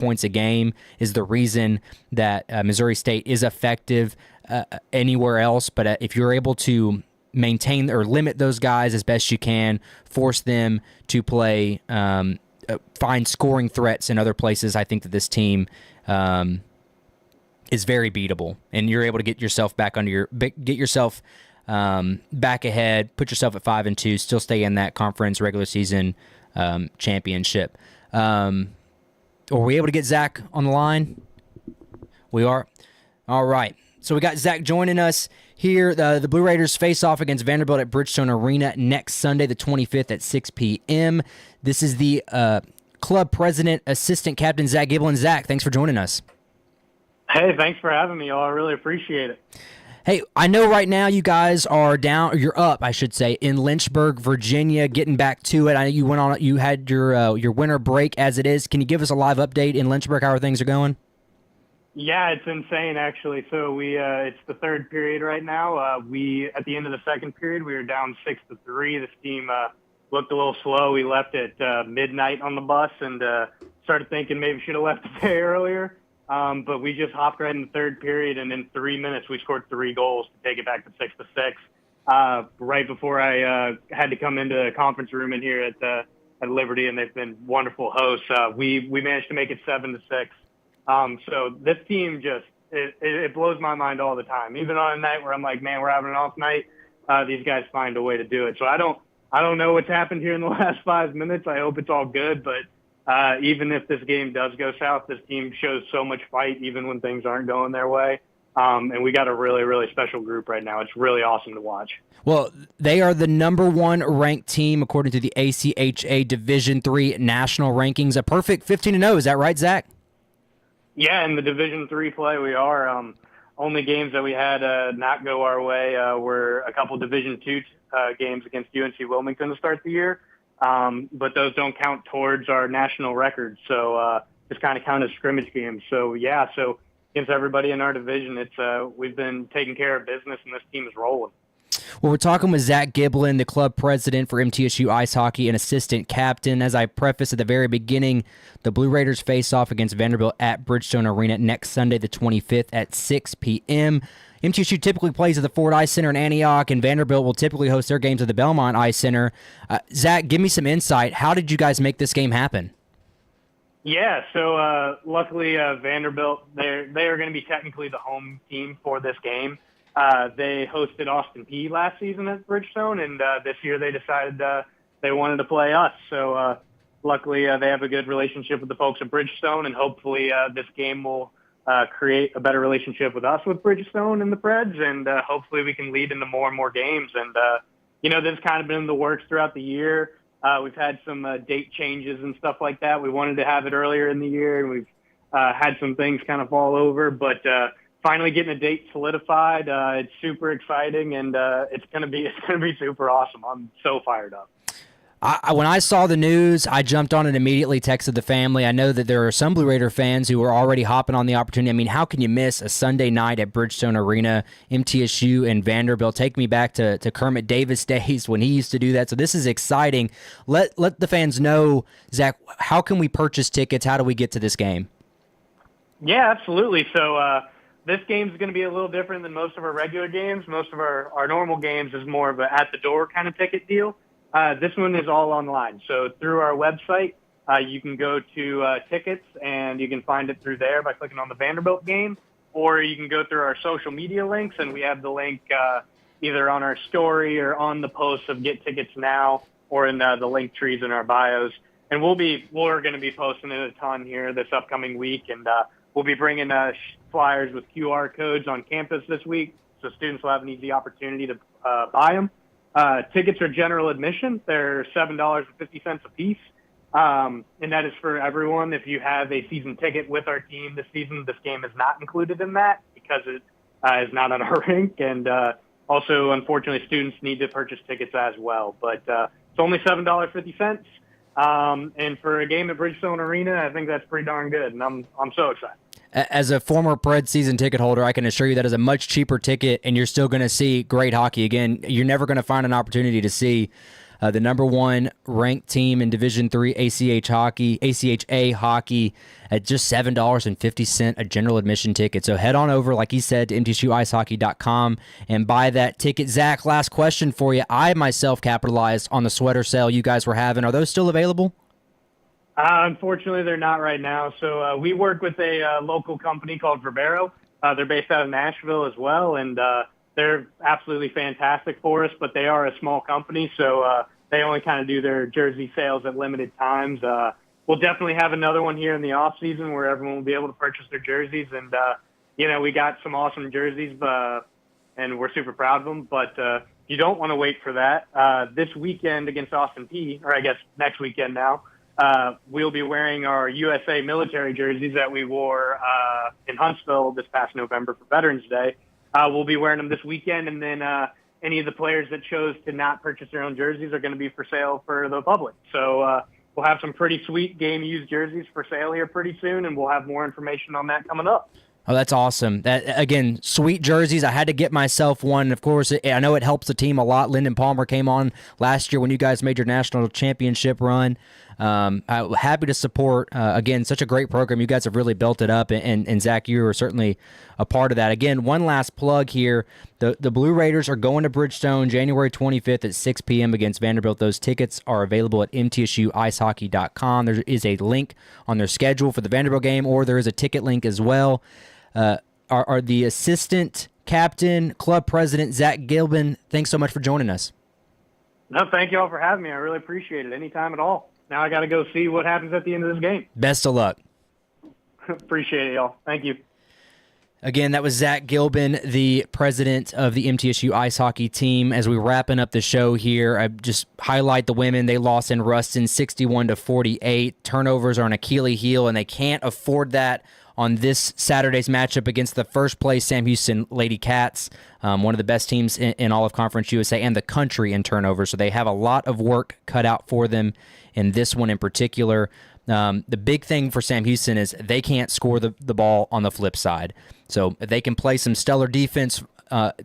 points a game is the reason that Missouri State is effective anywhere else. But if you're able to maintain or limit those guys as best you can, force them to play, find scoring threats in other places, I think that this team is very beatable, and you're able to get yourself back back ahead, put yourself at 5-2, still stay in that conference regular season championship. Are we able to get Zach on the line? We are. All right. So we got Zach joining us here. The Blue Raiders face off against Vanderbilt at Bridgestone Arena next Sunday, the 25th at 6 p.m. This is the club president, assistant captain, Zach Bolden. Zach, thanks for joining us. Hey, thanks for having me, y'all. I really appreciate it. Hey, I know right now you guys are down, or you're up, I should say, in Lynchburg, Virginia, getting back to it. I know you had your winter break as it is. Can you give us a live update in Lynchburg, how things are going? Yeah, it's insane, actually. So it's the third period right now. At the end of the second period, we were down 6-3. This team looked a little slow. We left at midnight on the bus and started thinking maybe should have left a day earlier. But we just hopped right in the third period, and in 3 minutes we scored 3 goals to take it back to 6-6. Right before I had to come into the conference room in here at Liberty, and they've been wonderful hosts. We managed to make it 7-6. So this team just it blows my mind all the time. Even on a night where I'm like, man, we're having an off night, these guys find a way to do it. So I don't know what's happened here in the last 5 minutes. I hope it's all good, but. Even if this game does go south, this team shows so much fight even when things aren't going their way. And we got a really, really special group right now. It's really awesome to watch. Well, they are the number 1 ranked team according to the ACHA Division III national rankings. A perfect 15-0. Is that right, Zach? Yeah, in the Division III play, we are. Only games that we had not go our way were a couple Division II games against UNC Wilmington to start the year. But those don't count towards our national record, so just kind of count as scrimmage games. So against everybody in our division, we've been taking care of business, and this team is rolling. Well, we're talking with Zach Bolden, the club president for MTSU Ice Hockey and assistant captain. As I prefaced at the very beginning, the Blue Raiders face off against Vanderbilt at Bridgestone Arena next Sunday, the 25th at 6 p.m. MTSU typically plays at the Ford Ice Center in Antioch, and Vanderbilt will typically host their games at the Belmont Ice Center. Zach, give me some insight. How did you guys make this game happen? Yeah, so luckily Vanderbilt, they are going to be technically the home team for this game. They hosted Austin Peay last season at Bridgestone, and this year they decided they wanted to play us. So luckily they have a good relationship with the folks at Bridgestone, and hopefully this game will create a better relationship with us with Bridgestone and the Preds, and hopefully we can lead into more and more games. And, this has kind of been in the works throughout the year. We've had some date changes and stuff like that. We wanted to have it earlier in the year, and we've had some things kind of fall over, but finally getting a date solidified, it's super exciting, and it's gonna be super awesome. I'm so fired up. When I saw the news, I jumped on it immediately, texted the family. I know that there are some Blue Raider fans who are already hopping on the opportunity. I mean, how can you miss a Sunday night at Bridgestone Arena, MTSU and Vanderbilt? Take me back to Kermit Davis days when he used to do that. So this is exciting. Let the fans know, Zach, how can we purchase tickets? How do we get to this game? Yeah, absolutely. So this game is going to be a little different than most of our regular games. Most of our normal games is more of a at-the-door kind of ticket deal. This one is all online. So through our website, you can go to tickets, and you can find it through there by clicking on the Vanderbilt game, or you can go through our social media links, and we have the link either on our story or on the post of Get Tickets Now, or in the link trees in our bios. And we're going to be posting it a ton here this upcoming week, and we'll be bringing flyers with QR codes on campus this week, so students will have an easy opportunity to buy them. Tickets are general admission. They're $7.50 a piece, and that is for everyone. If you have a season ticket with our team this season, this game is not included in that because it is not on our rink, and also, unfortunately, students need to purchase tickets as well. But it's only $7.50, and for a game at Bridgestone Arena, I think that's pretty darn good, and I'm so excited. As a former Pred season ticket holder, I can assure you that is a much cheaper ticket, and you're still going to see great hockey. Again, you're never going to find an opportunity to see the number one ranked team in Division III ACHA hockey at just $7.50 a general admission ticket. So head on over, like he said, to MTSUicehockey.com and buy that ticket. Zach, last question for you. I myself capitalized on the sweater sale you guys were having. Are those still available? Unfortunately, they're not right now. So we work with a local company called Verbero. They're based out of Nashville as well, and they're absolutely fantastic for us, but they are a small company, so they only kind of do their jersey sales at limited times. We'll definitely have another one here in the off season where everyone will be able to purchase their jerseys, and we got some awesome jerseys, and we're super proud of them. But you don't want to wait for that. This weekend against Austin Peay, or I guess next weekend now, we'll be wearing our USA military jerseys that we wore in Huntsville this past November for Veterans Day. We'll be wearing them this weekend, and then any of the players that chose to not purchase their own jerseys are going to be for sale for the public. So we'll have some pretty sweet game-used jerseys for sale here pretty soon, and we'll have more information on that coming up. Oh, that's awesome. That, again, sweet jerseys. I had to get myself one. Of course, I know it helps the team a lot. Lyndon Palmer came on last year when you guys made your national championship run. I'm happy to support, again, such a great program. You guys have really built it up, and Zach, you are certainly a part of that. Again, one last plug here. The Blue Raiders are going to Bridgestone January 25th at 6 p.m. against Vanderbilt. Those tickets are available at MTSUicehockey.com. There is a link on their schedule for the Vanderbilt game, or there is a ticket link as well. Are the assistant captain, club president, Zach Gilbin, thanks so much for joining us. No, thank you all for having me. I really appreciate it. Anytime at all. Now I got to go see what happens at the end of this game. Best of luck. Appreciate it, y'all. Thank you. Again, that was Zach Gilbin, the president of the MTSU ice hockey team. As we're wrapping up the show here, I just highlight the women. They lost in Ruston 61-48. Turnovers are an Achilles heel, and they can't afford that on this Saturday's matchup against the first-place Sam Houston Lady Cats, one of the best teams in all of Conference USA and the country in turnovers. So they have a lot of work cut out for them in this one in particular. The big thing for Sam Houston is they can't score the ball on the flip side. So if they can play some stellar defense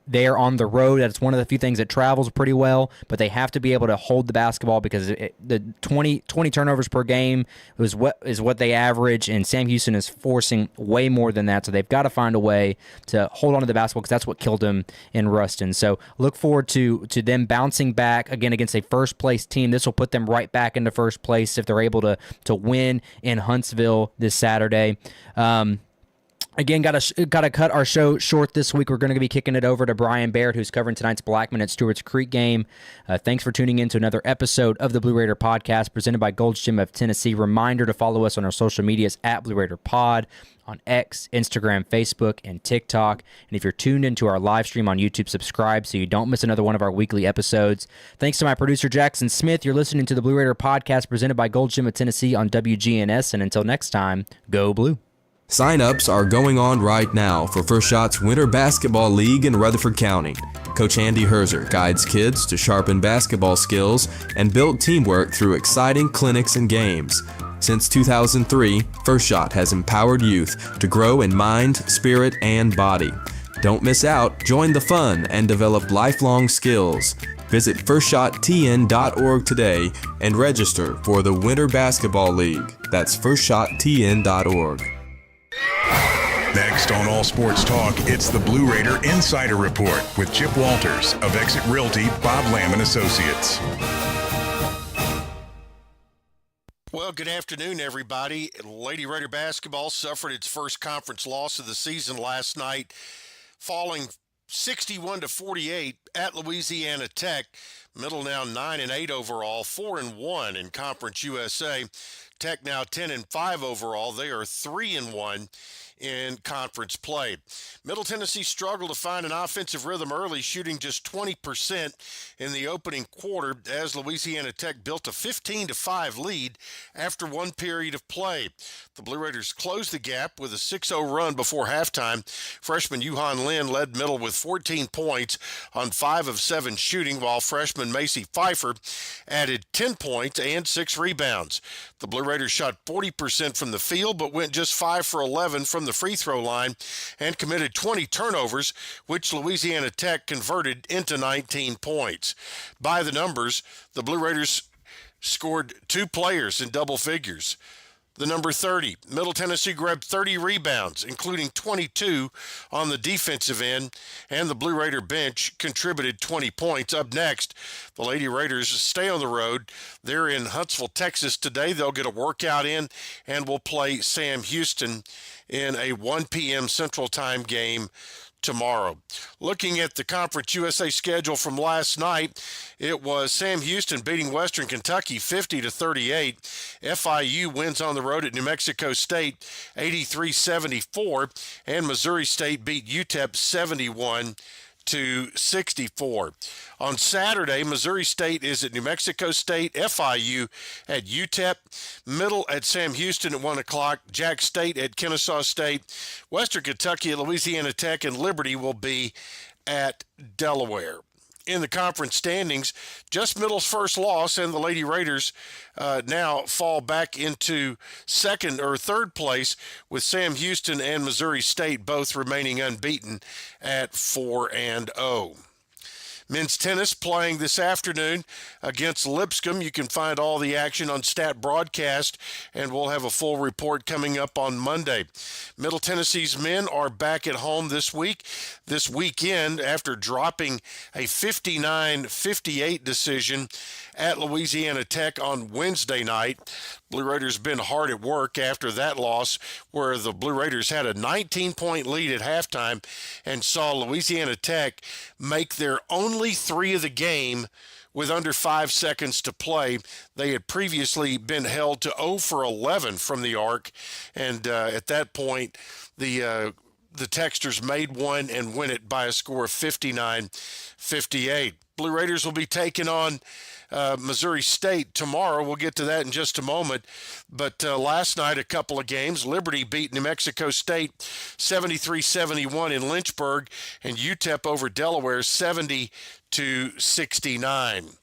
there on the road, that's one of the few things that travels pretty well, but they have to be able to hold the basketball because the 20 turnovers per game is what they average, and Sam Houston is forcing way more than that, so they've got to find a way to hold on to the basketball because that's what killed them in Ruston. So look forward to them bouncing back again against a first-place team. This will put them right back into first place if they're able to win in Huntsville this Saturday. Again, got to cut our show short this week. We're going to be kicking it over to Brian Baird, who's covering tonight's Blackman at Stewart's Creek game. Thanks for tuning in to another episode of the Blue Raider Podcast presented by Gold's Gym of Tennessee. Reminder to follow us on our social medias at Blue Raider Pod on X, Instagram, Facebook, and TikTok. And if you're tuned into our live stream on YouTube, subscribe so you don't miss another one of our weekly episodes. Thanks to my producer, Jackson Smith. You're listening to the Blue Raider Podcast presented by Gold's Gym of Tennessee on WGNS. And until next time, go Blue. Sign-ups are going on right now for First Shot's Winter Basketball League in Rutherford County. Coach Andy Herzer guides kids to sharpen basketball skills and build teamwork through exciting clinics and games. Since 2003, First Shot has empowered youth to grow in mind, spirit, and body. Don't miss out. Join the fun and develop lifelong skills. Visit FirstShotTN.org today and register for the Winter Basketball League. That's FirstShotTN.org. Next on All Sports Talk, it's the Blue Raider Insider Report with Chip Walters of Exit Realty, Bob Lamb & Associates. Well, good afternoon, everybody. Lady Raider basketball suffered its first conference loss of the season last night, falling 61-48 at Louisiana Tech. Middle now 9-8 overall, 4-1 in Conference USA. Tech now 10-5 overall. They are 3-1 in conference play. Middle Tennessee struggled to find an offensive rhythm early, shooting just 20% in the opening quarter as Louisiana Tech built a 15-5 lead after one period of play. The Blue Raiders closed the gap with a 6-0 run before halftime. Freshman Yuhan Lin led Middle with 14 points on 5 of 7 shooting, while freshman Macy Pfeiffer added 10 points and 6 rebounds. The Blue Raiders Raiders shot 40% from the field, but went just 5 for 11 from the free throw line and committed 20 turnovers, which Louisiana Tech converted into 19 points. By the numbers, the Blue Raiders scored 2 players in double figures. The number 30, Middle Tennessee grabbed 30 rebounds, including 22 on the defensive end, and the Blue Raider bench contributed 20 points. Up next, the Lady Raiders stay on the road. They're in Huntsville, Texas today. They'll get a workout in and will play Sam Houston in a 1 p.m. Central Time game tomorrow. Looking at the Conference USA schedule from last night, it was Sam Houston beating Western Kentucky 50-38. FIU wins on the road at New Mexico State 83-74, and Missouri State beat UTEP 71-64. On Saturday, Missouri State is at New Mexico State, FIU at UTEP, Middle at Sam Houston at 1 o'clock, Jack State at Kennesaw State, Western Kentucky at Louisiana Tech, and Liberty will be at Delaware. In the conference standings, just Middle's first loss, and the Lady Raiders now fall back into second or third place, with Sam Houston and Missouri State both remaining unbeaten at 4-0. Men's tennis playing this afternoon against Lipscomb. You can find all the action on Stat Broadcast, and we'll have a full report coming up on Monday. Middle Tennessee's men are back at home this weekend, after dropping a 59-58 decision at Louisiana Tech on Wednesday night. Blue Raiders been hard at work after that loss, where the Blue Raiders had a 19-point lead at halftime and saw Louisiana Tech make their only 3 of the game with under 5 seconds to play. They had previously been held to 0 for 11 from the arc, and at that point, the Texters made one and win it by a score of 59-58. Blue Raiders will be taking on Missouri State tomorrow. We'll get to that in just a moment. But last night, a couple of games. Liberty beat New Mexico State 73-71 in Lynchburg, and UTEP over Delaware 70-69.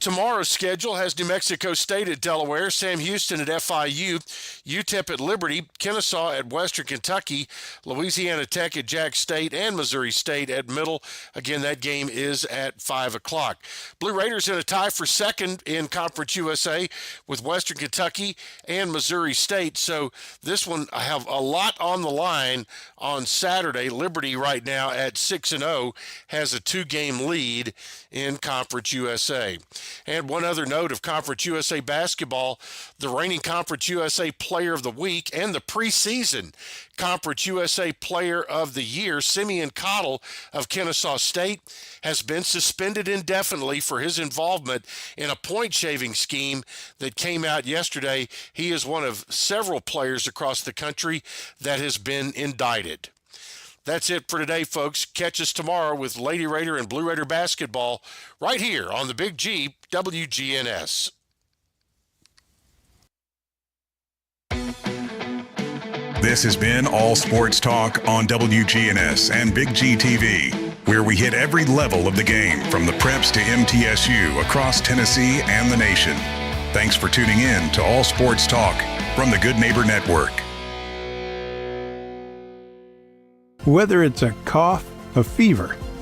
Tomorrow's schedule has New Mexico State at Delaware, Sam Houston at FIU, UTEP at Liberty, Kennesaw at Western Kentucky, Louisiana Tech at Jack State, and Missouri State at Middle. Again, that game is at 5 o'clock. Blue Raiders in a tie for second in Conference USA with Western Kentucky and Missouri State. So this one, I have a lot on the line on Saturday. Liberty right now at 6-0 has a 2-game lead in Conference USA. And one other note of Conference USA basketball, the reigning Conference USA Player of the Week and the preseason Conference USA Player of the Year, Simeon Cottle of Kennesaw State, has been suspended indefinitely for his involvement in a point-shaving scheme that came out yesterday. He is one of several players across the country that has been indicted. That's it for today, folks. Catch us tomorrow with Lady Raider and Blue Raider basketball right here on the Big G, WGNS. This has been All Sports Talk on WGNS and Big G TV, where we hit every level of the game, from the preps to MTSU, across Tennessee and the nation. Thanks for tuning in to All Sports Talk from the Good Neighbor Network. Whether it's a cough, a fever,